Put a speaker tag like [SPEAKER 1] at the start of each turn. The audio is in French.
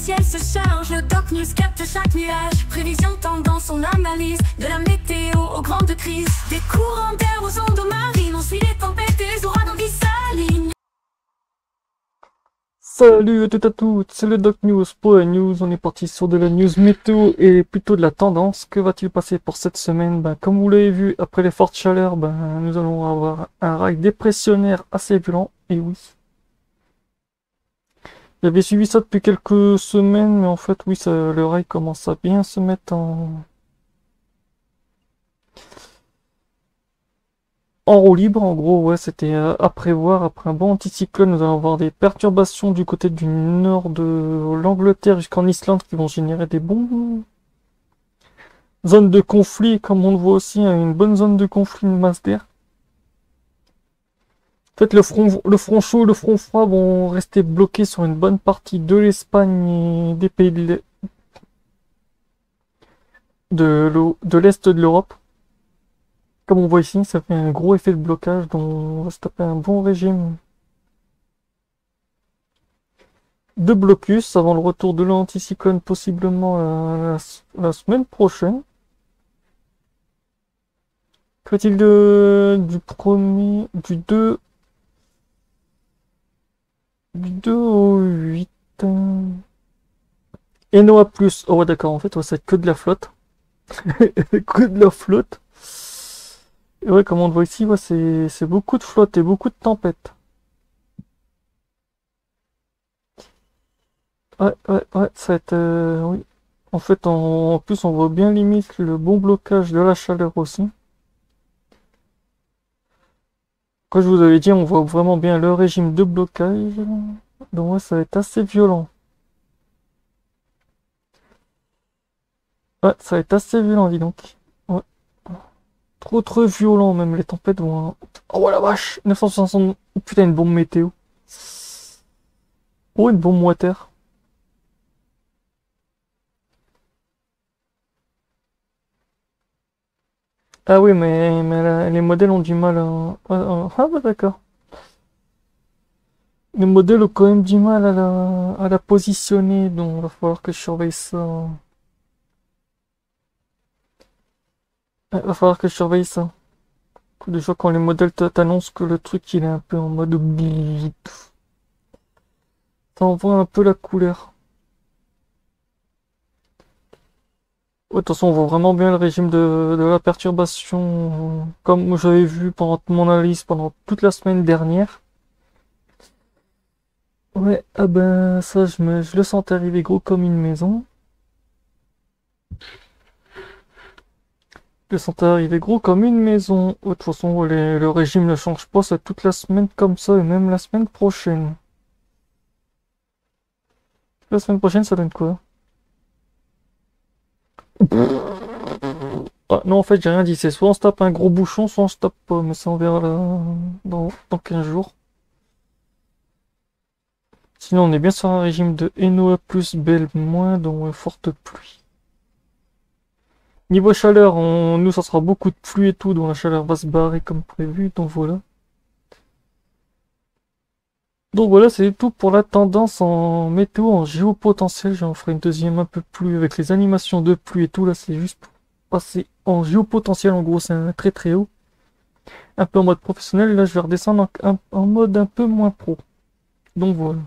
[SPEAKER 1] ciel se charge, le Doc News capte chaque nuage. Prévision, tendance, on analyse. De la météo aux grandes crises. Des courants d'air aux ondes marines. On suit les tempêtes et les ouragans qui s'alignent.
[SPEAKER 2] Salut à toutes et à toutes, c'est le Doc News pour la news. On est parti sur de la news météo et plutôt de la tendance. Que va-t-il passer pour cette semaine? Comme vous l'avez vu, après les fortes chaleurs, nous allons avoir un rail dépressionnaire assez violent. Et oui. J'avais suivi ça depuis quelques semaines, mais en fait, oui, le rail commence à bien se mettre en roue libre. En gros, ouais, c'était à prévoir. Après un bon anticyclone, nous allons avoir des perturbations du côté du nord de l'Angleterre jusqu'en Islande qui vont générer des bons zones de conflit. Comme on le voit aussi, une bonne zone de conflit, une masse d'air. En fait, le front chaud et le front froid vont rester bloqués sur une bonne partie de l'Espagne et des pays de l'Est de l'Europe. Comme on voit ici, ça fait un gros effet de blocage, donc on va se taper un bon régime de blocus avant le retour de l'anticyclone, possiblement la semaine prochaine. Que fait-il du 2 au 8 Enoa plus. Oh ouais, d'accord, en fait, ça va être que de la flotte. Que de la flotte. Et ouais, comme on le voit ici, ouais, c'est beaucoup de flotte et beaucoup de tempêtes. Ouais, ça va être... oui. En fait, en plus, on voit bien limite le bon blocage de la chaleur aussi. Comme je vous avais dit, on voit vraiment bien le régime de blocage. Donc ouais, ça va être assez violent. Ouais, ça va être assez violent, dis donc. Ouais. Trop violent, même les tempêtes vont... Oh la vache, 960... Oh, putain, une bombe météo. Oh, une bombe water. Ah oui, mais les modèles ont du mal à... Ah bah d'accord. Les modèles ont quand même du mal à la positionner, donc il va falloir que je surveille ça. Ouais, va falloir que je surveille ça. Déjà quand les modèles t'annoncent que le truc il est un peu en mode bip, ça envoie un peu la couleur. Ouais, de toute façon on voit vraiment bien le régime de la perturbation comme j'avais vu pendant mon analyse pendant toute la semaine dernière. Ouais, ah ben ça je le sentais arriver gros comme une maison. Je le sentais arriver gros comme une maison. Ouais, de toute façon ouais, le régime ne change pas, c'est toute la semaine comme ça et même la semaine prochaine. La semaine prochaine ça donne quoi? Ah, non, en fait, j'ai rien dit. C'est soit on se tape un gros bouchon, soit on se tape pas. Mais ça, on verra là, dans 15 jours. Sinon, on est bien sur un régime de NOA plus belle moins, donc forte pluie. Niveau chaleur, nous, ça sera beaucoup de pluie et tout, donc la chaleur va se barrer comme prévu. Donc voilà. Donc voilà, c'est tout pour la tendance en météo, en géopotentiel. J'en ferai une deuxième un peu plus avec les animations de pluie et tout. Là, c'est juste pour passer en géopotentiel. En gros, c'est un très haut. Un peu en mode professionnel. Là, je vais redescendre en mode un peu moins pro. Donc voilà.